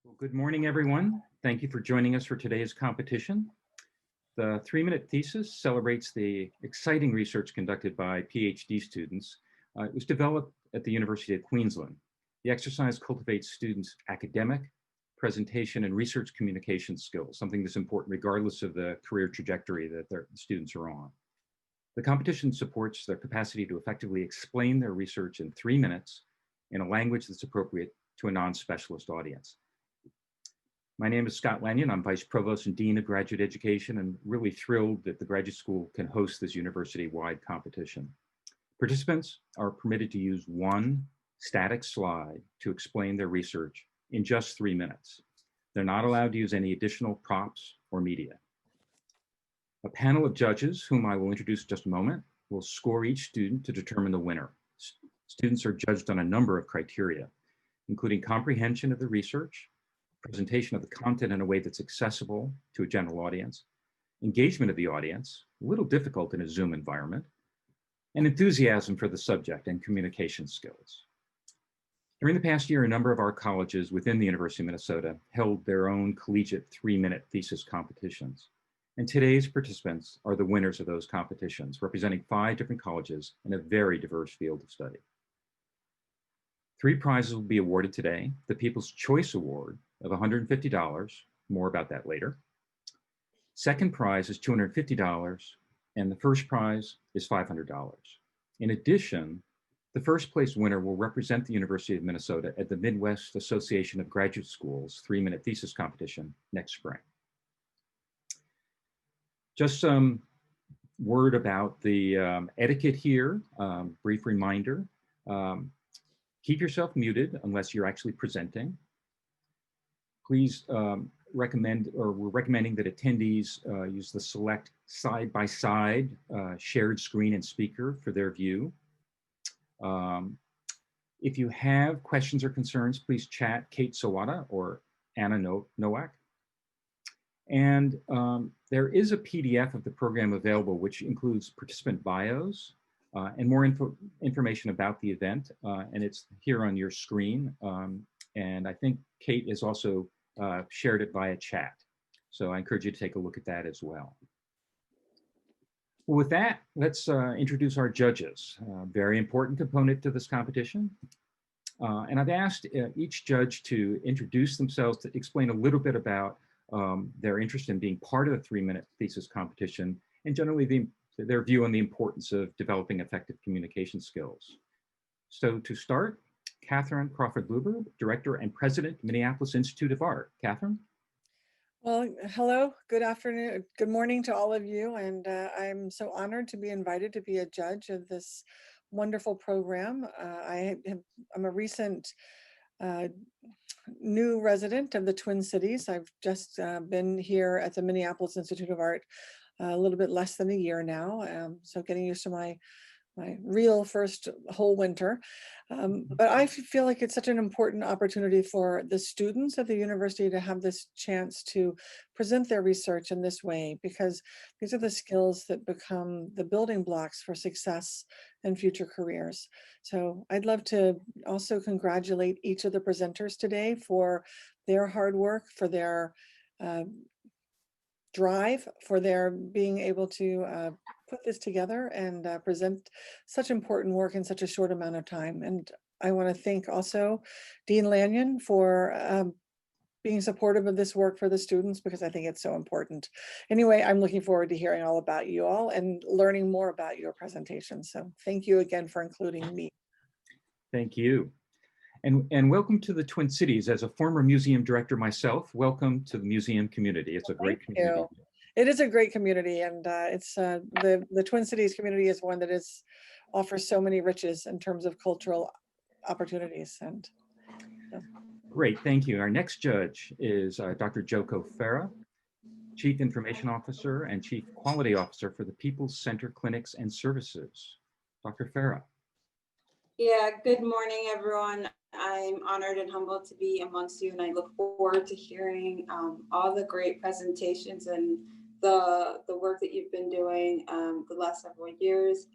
Well, good morning, everyone. Thank you for joining us for today's competition. The 3-minute thesis celebrates the exciting research conducted by PhD students. It was developed at the University of Queensland. The exercise cultivates students' academic, presentation, and research communication skills, something that's important regardless of the career trajectory that their students are on. The competition supports their capacity to effectively explain their research in 3 minutes in a language that's appropriate to a non-specialist audience. My name is Scott Lanyon. I'm Vice Provost and Dean of Graduate Education, and really thrilled that the graduate school can host this university-wide competition. Participants are permitted to use one static slide to explain their research in just 3 minutes. They're not allowed to use any additional props or media. A panel of judges, whom I will introduce in just a moment, will score each student to determine the winner. Students are judged on a number of criteria, including comprehension of the research, presentation of the content in a way that's accessible to a general audience, engagement of the audience, a little difficult in a Zoom environment, and enthusiasm for the subject and communication skills. During the past year, a number of our colleges within the University of Minnesota held their own collegiate 3-minute thesis competitions. And today's participants are the winners of those competitions, representing 5 different colleges in a very diverse field of study. 3 prizes will be awarded today: the People's Choice Award of $150, more about that later. Second prize is $250, and the first prize is $500. In addition, the first place winner will represent the University of Minnesota at the Midwest Association of Graduate Schools 3-minute thesis competition next spring. Just some word about the etiquette here, brief reminder. Keep yourself muted unless you're actually presenting. Please we're recommending that attendees use the select side-by-side shared screen and speaker for their view. If you have questions or concerns, please chat Kate Sawada or Anna Nowak. And there is a PDF of the program available, which includes participant bios and more information about the event. And it's here on your screen. And I think Kate has also shared it via chat. So I encourage you to take a look at that as well. Well, with that, let's introduce our judges. Very important component to this competition. And I've asked each judge to introduce themselves, to explain a little bit about their interest in being part of the 3-minute thesis competition, and generally their view on the importance of developing effective communication skills. So to start, Catherine Crawford-Luber, Director and President, Minneapolis Institute of Art. Catherine? Well, hello, good afternoon, good morning to all of you. And I'm so honored to be invited to be a judge of this wonderful program. I'm a recent new resident of the Twin Cities. I've just been here at the Minneapolis Institute of Art a little bit less than a year now. So getting used to my real first whole winter. But I feel like it's such an important opportunity for the students at the university to have this chance to present their research in this way, because these are the skills that become the building blocks for success and future careers. So I'd love to also congratulate each of the presenters today for their hard work, for their drive, for their being able to put this together and present such important work in such a short amount of time. And I want to thank also Dean Lanyon for being supportive of this work for the students, because I think it's so important. Anyway, I'm looking forward to hearing all about you all and learning more about your presentation. So thank you again for including me. Thank you. And welcome to the Twin Cities. As a former museum director myself, welcome to the museum community. It's a great community. It is a great community, and it's the Twin Cities community is one that offers so many riches in terms of cultural opportunities. And great, thank you. Our next judge is Dr. Joko Farah, Chief Information Officer and Chief Quality Officer for the People's Center Clinics and Services. Dr. Farah. Yeah, good morning, everyone. I'm honored and humbled to be amongst you, and I look forward to hearing all the great presentations and the work that you've been doing the last several years,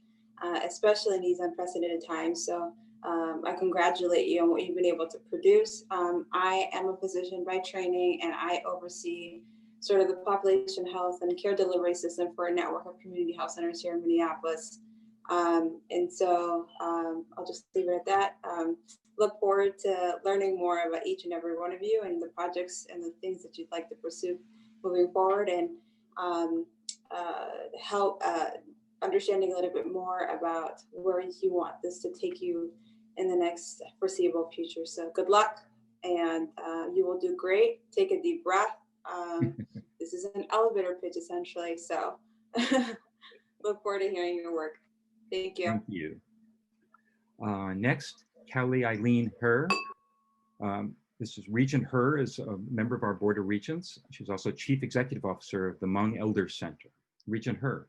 especially in these unprecedented times. So I congratulate you on what you've been able to produce. I am a physician by training, and I oversee sort of the population health and care delivery system for a network of community health centers here in Minneapolis. And so I'll just leave it at that. Look forward to learning more about each and every one of you and the projects and the things that you'd like to pursue moving forward, and help understanding a little bit more about where you want this to take you in the next foreseeable future. So good luck, and you will do great. Take a deep breath. This is an elevator pitch essentially. So look forward to hearing your work. Thank you. Thank you. Next, Kelly Eileen Herr. This is Regent Herr is a member of our Board of Regents. She's also Chief Executive Officer of the Hmong Elders Center. Regent Herr.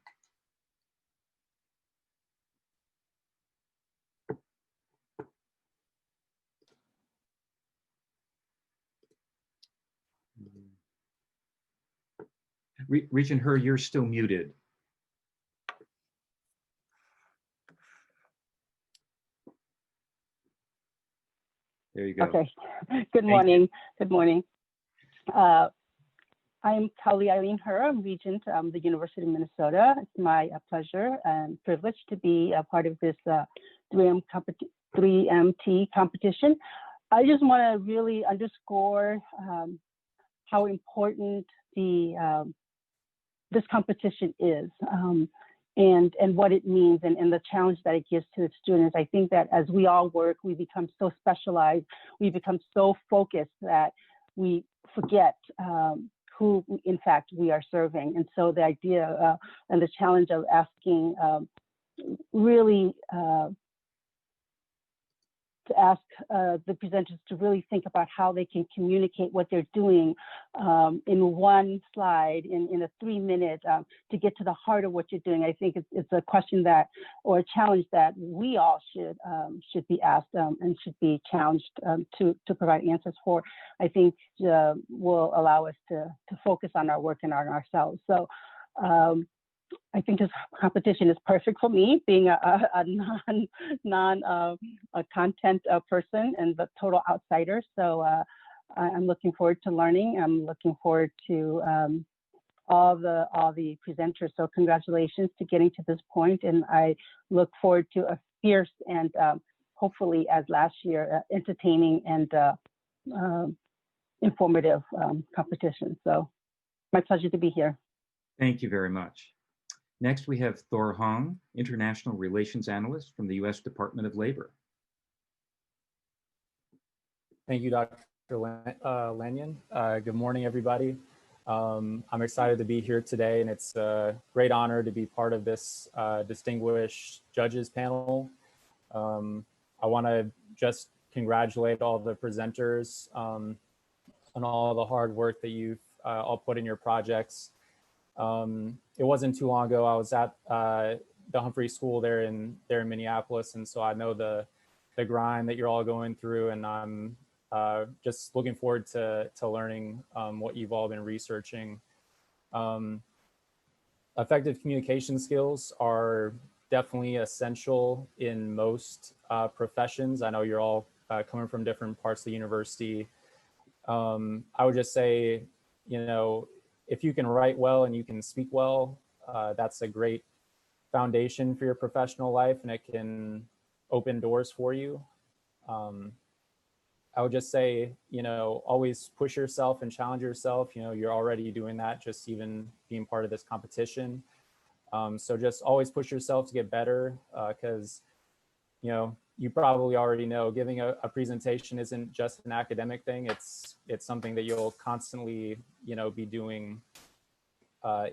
Regent Herr, you're still muted. There you go. Okay. Good morning. Good morning. I'm Kelly Eileen Herr. I'm Regent of the University of Minnesota. It's my pleasure and privilege to be a part of this 3MT competition. I just want to really underscore how important this competition is, and what it means, and the challenge that it gives to the students. I think that as we all work, we become so specialized, we become so focused that we forget who, in fact, we are serving. And so the idea and the challenge of asking really to ask the presenters to really think about how they can communicate what they're doing in one slide, in a 3-minute, to get to the heart of what you're doing. I think it's a question that, or a challenge that we all should be asked and should be challenged to provide answers for. I think will allow us to focus on our work and on ourselves. So I think this competition is perfect for me, being a content person and the total outsider. So I'm looking forward to learning. I'm looking forward to all the presenters. So congratulations to getting to this point, and I look forward to a fierce and hopefully, as last year, entertaining and informative competition. So my pleasure to be here. Thank you very much. Next, we have Thor Hong, International Relations Analyst from the U.S. Department of Labor. Thank you, Dr. Lanyon. Good morning, everybody. I'm excited to be here today, and it's a great honor to be part of this distinguished judges panel. I want to just congratulate all the presenters on all the hard work that you've all put in your projects. It wasn't too long ago, I was at the Humphrey School there in Minneapolis, and so I know the grind that you're all going through, and I'm just looking forward to learning what you've all been researching. Effective communication skills are definitely essential in most professions. I know you're all coming from different parts of the university. I would just say, if you can write well and you can speak well, that's a great foundation for your professional life, and it can open doors for you. I would just say, always push yourself and challenge yourself. You're already doing that, just even being part of this competition. So just always push yourself to get better, because, you probably already know giving a presentation isn't just an academic thing. It's something that you'll constantly, be doing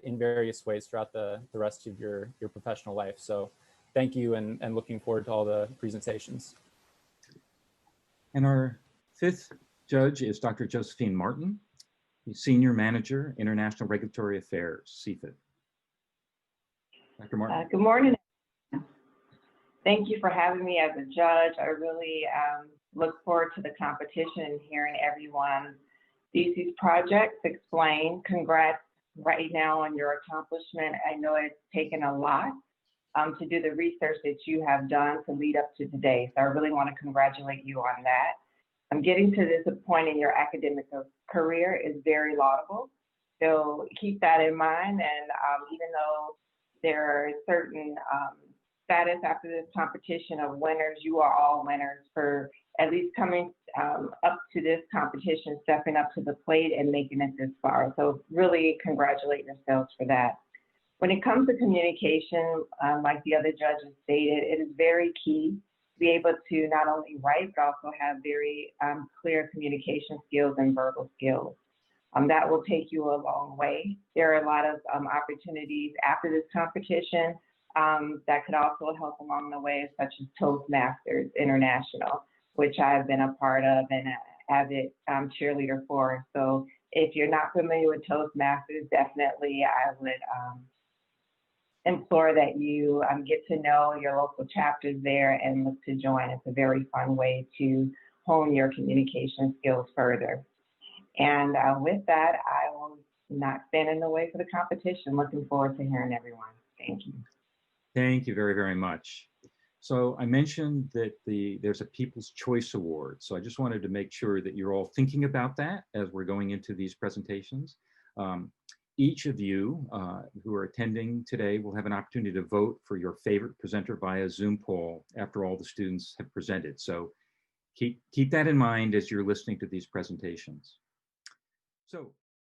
in various ways throughout the rest of your professional life. So thank you, and looking forward to all the presentations. And our fifth judge is Dr. Josephine Martin, Senior Manager, International Regulatory Affairs, CFIT. Dr. Martin. Good morning. Thank you for having me as a judge. I really look forward to the competition and hearing everyone's thesis projects explained. Congrats right now on your accomplishment. I know it's taken a lot to do the research that you have done to lead up to today. So I really want to congratulate you on that. Getting to this point in your academic career is very laudable. So keep that in mind. And even though there are certain status after this competition of winners, you are all winners for at least coming up to this competition, stepping up to the plate and making it this far. So really congratulate yourselves for that. When it comes to communication, like the other judges stated, it is very key to be able to not only write, but also have very clear communication skills and verbal skills. That will take you a long way. There are a lot of opportunities after this competition that could also help along the way, such as Toastmasters International, which I've been a part of and an avid cheerleader for. So if you're not familiar with Toastmasters, definitely I would implore that you get to know your local chapters there and look to join. It's a very fun way to hone your communication skills further. And with that, I will not stand in the way for the competition. Looking forward to hearing everyone. Thank you. Thank you very, very much. So I mentioned that there's a People's Choice Award. So I just wanted to make sure that you're all thinking about that as we're going into these presentations. Each of you who are attending today will have an opportunity to vote for your favorite presenter via Zoom poll after all the students have presented. So keep that in mind as you're listening to these presentations. So